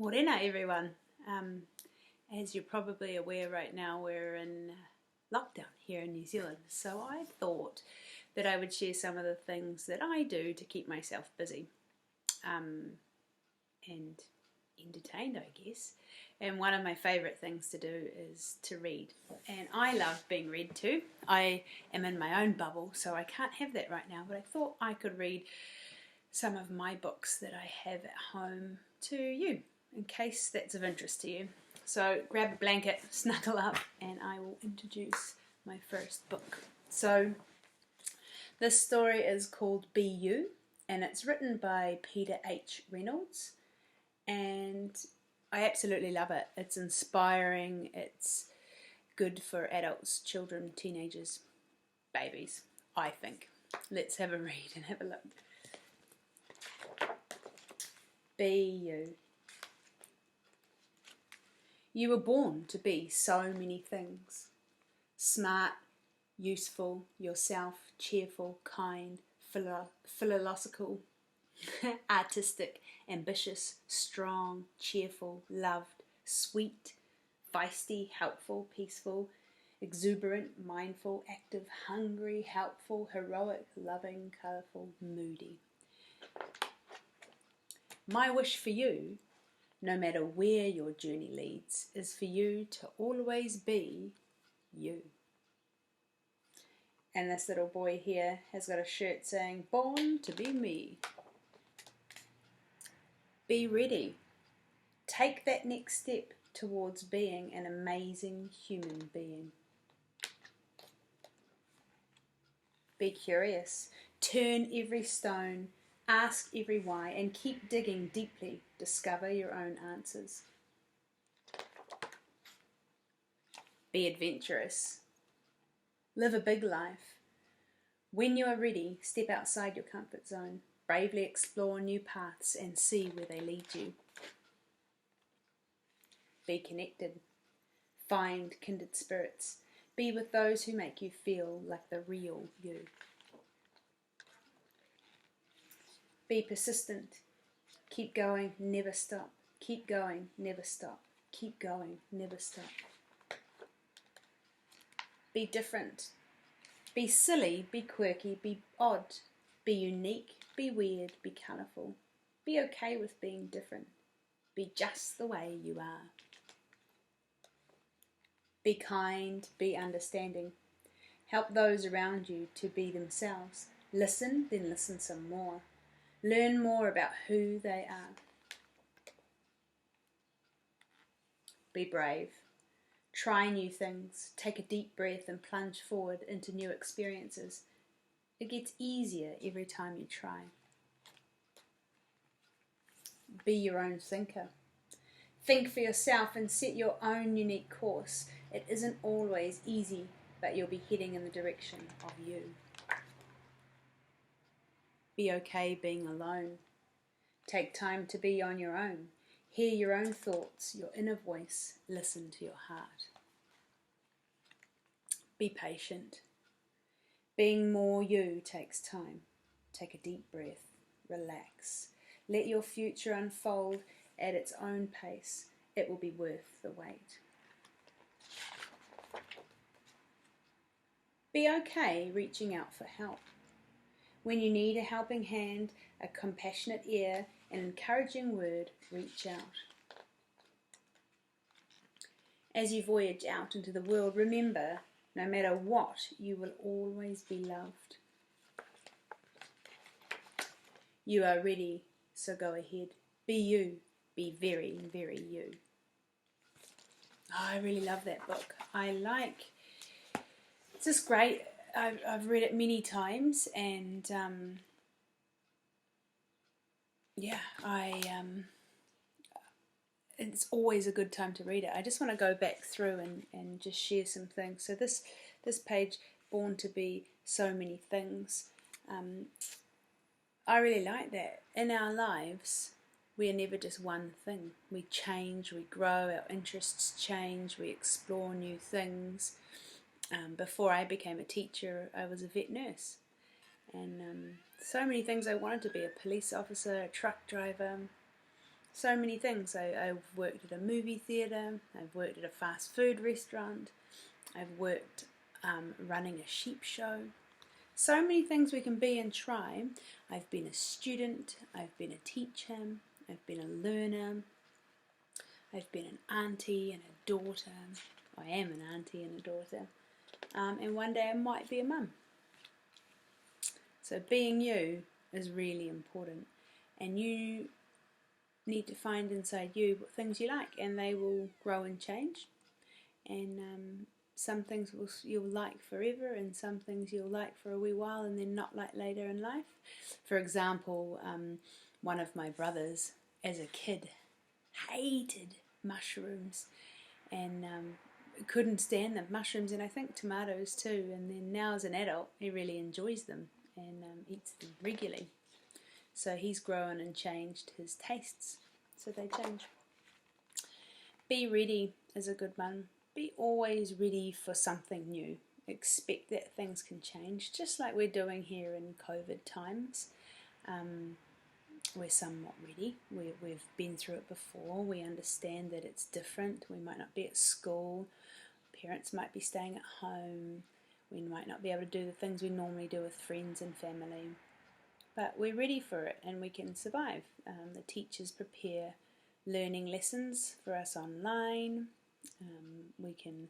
Morena everyone. As you're probably aware right now, we're in lockdown here in New Zealand. So I thought that I would share some of the things that I do to keep myself busy and entertained, I guess. And one of my favourite things to do is to read. And I love being read to. I am in my own bubble, so I can't have that right now. But I thought I could read some of my books that I have at home to you, in case that's of interest to you. So grab a blanket, snuggle up, and I will introduce my first book. So this story is called Be You, and it's written by Peter H. Reynolds, and I absolutely love it. It's inspiring, it's good for adults, children, teenagers, babies, I think. Let's have a read and have a look. Be you. You were born to be so many things. Smart, useful, yourself, cheerful, kind, philosophical, artistic, ambitious, strong, cheerful, loved, sweet, feisty, helpful, peaceful, exuberant, mindful, active, hungry, helpful, heroic, loving, colourful, moody. My wish for you, no matter where your journey leads, is for you to always be you. And this little boy here has got a shirt saying, "Born to be me." Be ready. Take that next step towards being an amazing human being. Be curious. Turn every stone. Ask every why and keep digging deeply. Discover your own answers. Be adventurous. Live a big life. When you are ready, step outside your comfort zone. Bravely explore new paths and see where they lead you. Be connected. Find kindred spirits. Be with those who make you feel like the real you. Be persistent. Keep going, never stop. Keep going, never stop. Keep going, never stop. Be different. Be silly, be quirky, be odd. Be unique, be weird, be colourful. Be okay with being different. Be just the way you are. Be kind, be understanding. Help those around you to be themselves. Listen, then listen some more. Learn more about who they are. Be brave. Try new things. Take a deep breath and plunge forward into new experiences. It gets easier every time you try. Be your own thinker. Think for yourself and set your own unique course. It isn't always easy, but you'll be heading in the direction of you. Be okay being alone. Take time to be on your own. Hear your own thoughts, your inner voice. Listen to your heart. Be patient. Being more you takes time. Take a deep breath. Relax. Let your future unfold at its own pace. It will be worth the wait. Be okay reaching out for help. When you need a helping hand, a compassionate ear, an encouraging word, reach out. As you voyage out into the world, remember, no matter what, you will always be loved. You are ready, so go ahead. Be you. Be very, very you. Oh, I really love that book. It's just great. I've read it many times, and it's always a good time to read it. I just want to go back through and just share some things. So this page, Born to Be So Many Things, I really like that. In our lives, we are never just one thing. We change, we grow, our interests change, we explore new things. Before I became a teacher, I was a vet nurse, and so many things I wanted to be: a police officer, a truck driver, So many things. I've worked at a movie theatre, I've worked at a fast food restaurant, I've worked running a sheep show. So many things we can be and try. I've been a student, I've been a teacher, I've been a learner, I've been an auntie and a daughter. I am an auntie and a daughter. And one day I might be a mum. So being you is really important. And you need to find inside you what things you like, and they will grow and change. And some things you'll like forever, and some things you'll like for a wee while and then not like later in life. For example, one of my brothers as a kid hated mushrooms and couldn't stand them, mushrooms, and I think tomatoes too. And then now as an adult he really enjoys them and eats them regularly. So he's grown and changed his tastes, so they change. Be ready is a good one. Be always ready for something new. Expect that things can change, just like we're doing here in COVID times. We're somewhat ready. We've been through it before. We understand that it's different. We might not be at school. Parents might be staying at home. We might not be able to do the things we normally do with friends and family. But we're ready for it and we can survive. The teachers prepare learning lessons for us online. We can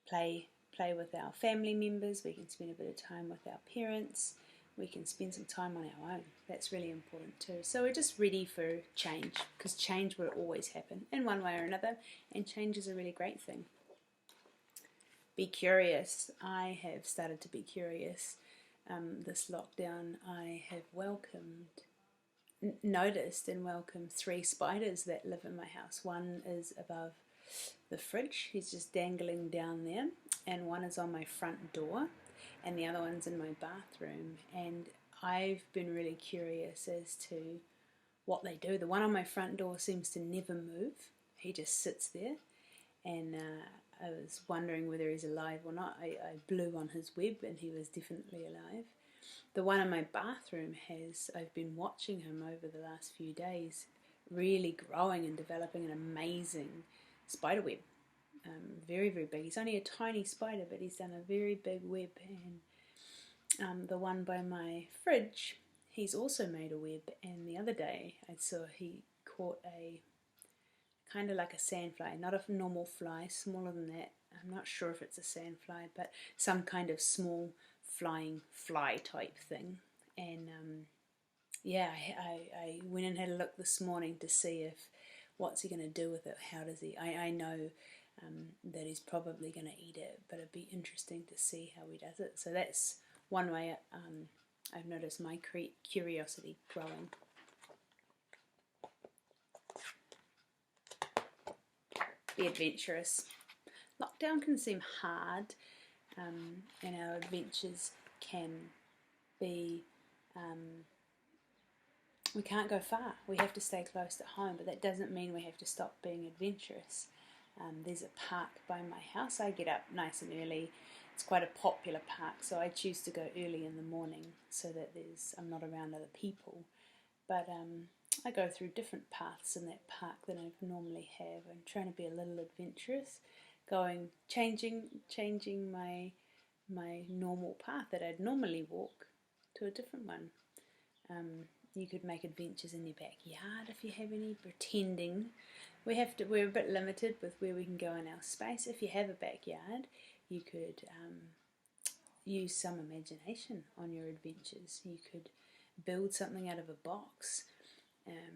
play with our family members. We can spend a bit of time with our parents. We can spend some time on our own. That's really important too. So we're just ready for change, because change will always happen in one way or another, and change is a really great thing. Be curious. I have started to be curious. This lockdown, I have noticed and welcomed 3 spiders that live in my house. One is above the fridge, he's just dangling down there, and one is on my front door, and the other one's in my bathroom. And I've been really curious as to what they do. The one on my front door seems to never move. He just sits there, and I was wondering whether he's alive or not. I blew on his web and he was definitely alive. The one in my bathroom I've been watching him over the last few days, really growing and developing an amazing spider web. Very, very big. He's only a tiny spider, but he's done a very big web. And the one by my fridge, he's also made a web. And the other day I saw he caught a kind of like a sandfly, not a normal fly, smaller than that. I'm not sure if it's a sandfly, but some kind of small flying fly type thing. And I went and had a look this morning to see what's he going to do with it. How does he? I know that he's probably going to eat it, but it'd be interesting to see how he does it. So that's one way I've noticed my curiosity growing. Be adventurous. Lockdown can seem hard, and our adventures can be, we can't go far. We have to stay close at home, but that doesn't mean we have to stop being adventurous. There's a park by my house. I get up nice and early. It's quite a popular park, so I choose to go early in the morning so that I'm not around other people. But I go through different paths in that park than I normally have. I'm trying to be a little adventurous, changing my normal path that I'd normally walk to a different one. You could make adventures in your backyard if you have any. Pretending we're a bit limited with where we can go in our space. If you have a backyard, you could use some imagination on your adventures. You could build something out of a box,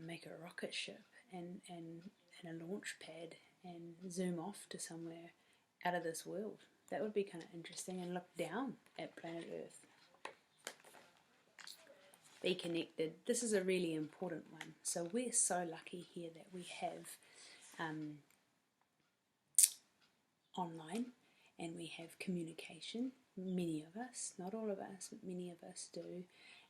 make a rocket ship and a launch pad and zoom off to somewhere out of this world. That would be kind of interesting, and look down at planet Earth. Be connected. This is a really important one. So we're so lucky here that we have online, and we have communication. Many of us, not all of us, but many of us do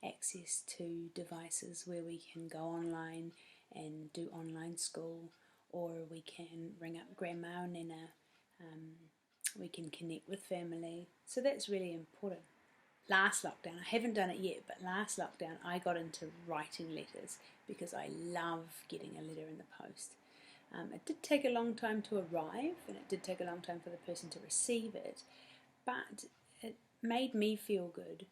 access to devices where we can go online and do online school, or we can ring up grandma and nana. We can connect with family. So that's really important. last lockdown, I haven't done it yet, but last lockdown I got into writing letters because I love getting a letter in the post. It did take a long time to arrive, and it did take a long time for the person to receive it, but it made me feel good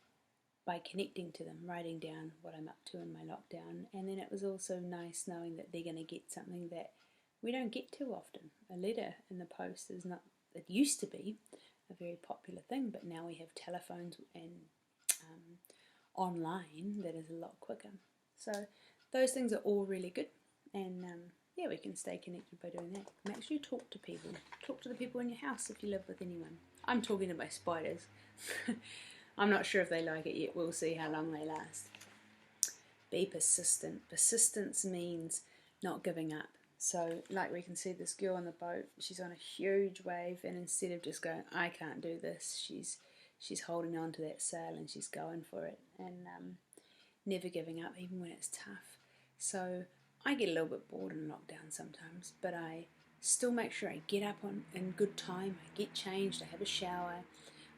by connecting to them, writing down what I'm up to in my lockdown. And then it was also nice knowing that they're going to get something that we don't get too often. A letter in the post is not, it used to be a very popular thing, but now we have telephones and online that is a lot quicker. So those things are all really good, and yeah, we can stay connected by doing that. Make sure you talk to people. Talk to the people in your house if you live with anyone. I'm talking to my spiders. I'm not sure if they like it yet. We'll see how long they last. Be persistent. Persistence means not giving up. So like we can see this girl on the boat, she's on a huge wave, and instead of just going, I can't do this, she's holding on to that sail and she's going for it, and never giving up even when it's tough. So I get a little bit bored in lockdown sometimes, but I still make sure I get up in good time, I get changed, I have a shower,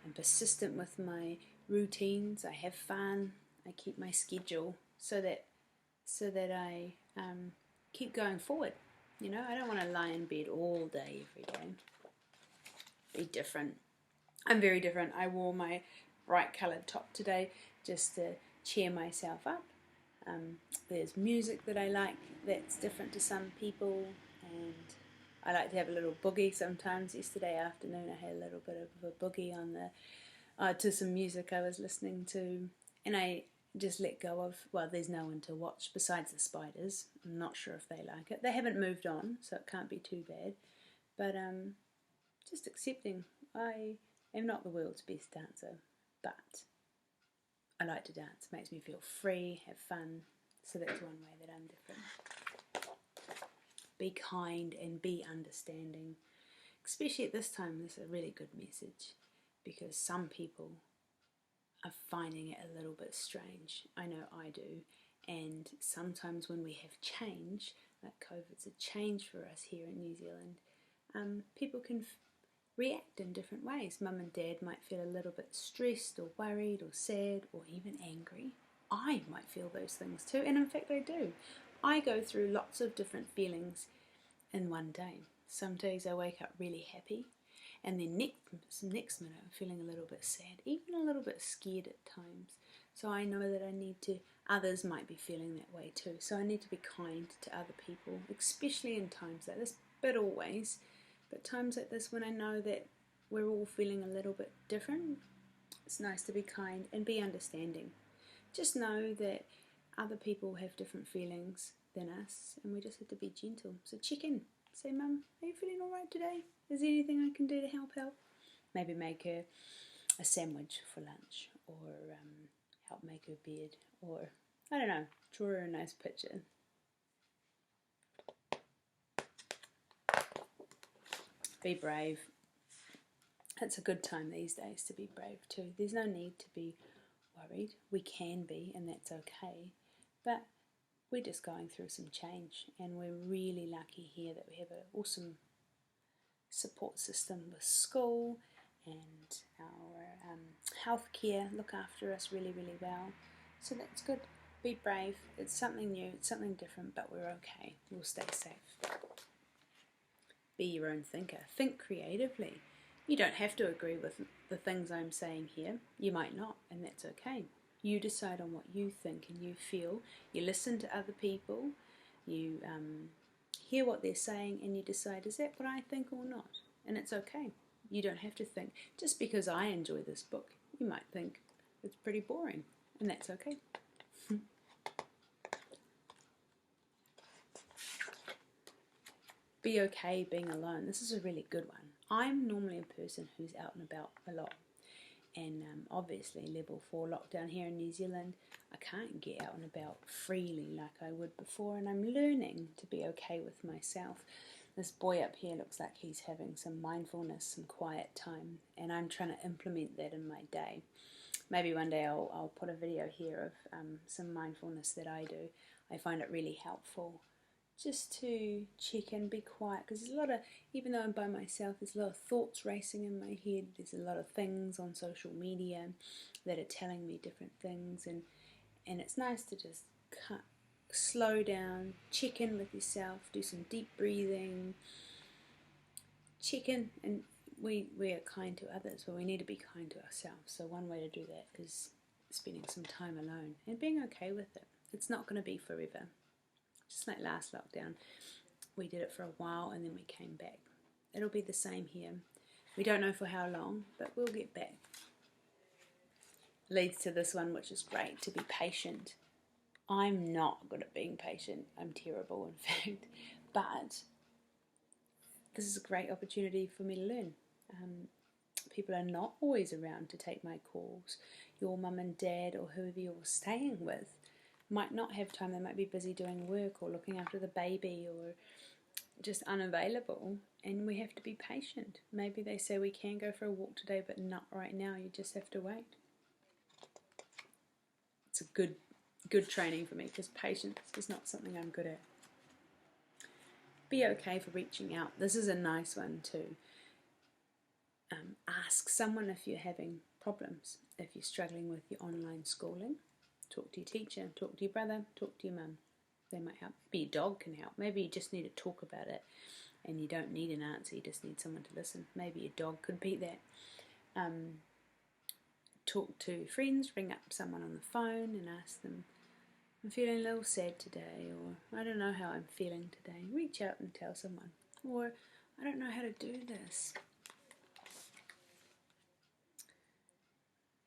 I'm persistent with my routines, I have fun, I keep my schedule so that I keep going forward. You know, I don't want to lie in bed all day every day. Be different. I'm very different. I wore my bright coloured top today just to cheer myself up. There's music that I like that's different to some people, and I like to have a little boogie sometimes. Yesterday afternoon I had a little bit of a boogie on to some music I was listening to, and I just let go of, well, there's no one to watch besides the spiders. I'm not sure if they like it. They haven't moved on, so it can't be too bad. But just accepting I am not the world's best dancer, but I like to dance. It makes me feel free, have fun. So that's one way that I'm different. Be kind and be understanding. Especially at this time, this is a really good message, because some people are finding it a little bit strange. I know I do. And sometimes when we have change, like COVID's a change for us here in New Zealand, people can react in different ways. Mum and Dad might feel a little bit stressed or worried or sad or even angry. I might feel those things too, and in fact I do. I go through lots of different feelings in one day. Some days I wake up really happy, and then next minute I'm feeling a little bit sad, even a little bit scared at times. So I know that others might be feeling that way too. So I need to be kind to other people, especially in times like this, but always. But times like this when I know that we're all feeling a little bit different, it's nice to be kind and be understanding. Just know that other people have different feelings than us, and we just have to be gentle. So check in. Say, Mum, are you feeling all right today? Is there anything I can do to help out? Maybe make her a sandwich for lunch, or help make her bed, or, I don't know, draw her a nice picture. Be brave. It's a good time these days to be brave too. There's no need to be worried. We can be, and that's okay. But we're just going through some change, and we're really lucky here that we have an awesome support system with school, and our healthcare look after us really, really well. So that's good. Be brave. It's something new, it's something different, but we're okay. We'll stay safe. Be your own thinker. Think creatively. You don't have to agree with the things I'm saying here. You might not, and that's okay. You decide on what you think and you feel. You listen to other people. You hear what they're saying, and you decide, is that what I think or not? And it's okay. You don't have to think. Just because I enjoy this book, you might think it's pretty boring, and that's okay. Be okay being alone. This is a really good one. I'm normally a person who's out and about a lot, and obviously level 4 lockdown here in New Zealand, I can't get out and about freely like I would before, and I'm learning to be okay with myself. This boy up here looks like he's having some mindfulness, some quiet time, and I'm trying to implement that in my day. Maybe one day I'll put a video here of some mindfulness that I do. I find it really helpful just to check in, be quiet, because there's a lot of, even though I'm by myself, there's a lot of thoughts racing in my head. There's a lot of things on social media that are telling me different things, and it's nice to just slow down, check in with yourself, do some deep breathing, check in, and we are kind to others, but we need to be kind to ourselves. So one way to do that is spending some time alone and being okay with it. It's not going to be forever. Just like last lockdown, we did it for a while and then we came back. It'll be the same here. We don't know for how long, but we'll get back. Leads to this one, which is great, to be patient. I'm not good at being patient. I'm terrible, in fact. But this is a great opportunity for me to learn. People are not always around to take my calls. Your mum and dad or whoever you're staying with might not have time. They might be busy doing work or looking after the baby or just unavailable, and we have to be patient. Maybe they say we can go for a walk today, but not right now. You just have to wait. It's a good training for me, because patience is not something I'm good at. Be okay for reaching out. This is a nice one too. Ask someone if you're having problems. If you're struggling with your online schooling, talk to your teacher, talk to your brother, talk to your mum. They might help. Maybe your dog can help. Maybe you just need to talk about it and you don't need an answer, you just need someone to listen. Maybe your dog could be that. Talk to friends, ring up someone on the phone and ask them, I'm feeling a little sad today, or I don't know how I'm feeling today. Reach out and tell someone. Or I don't know how to do this.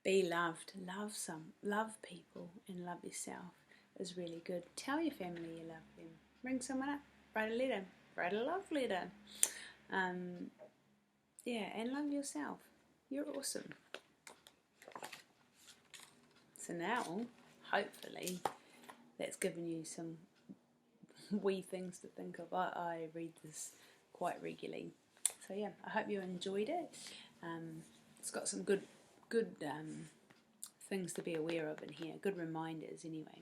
Be loved. Love people and love yourself is really good. Tell your family you love them. Ring someone up. Write a letter. Write a love letter. And love yourself. You're awesome. So now, hopefully, that's given you some wee things to think of. I read this quite regularly. So yeah, I hope you enjoyed it. It's got some good things to be aware of in here. Good reminders anyway.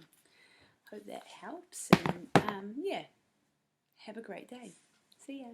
Hope that helps. And have a great day. See ya.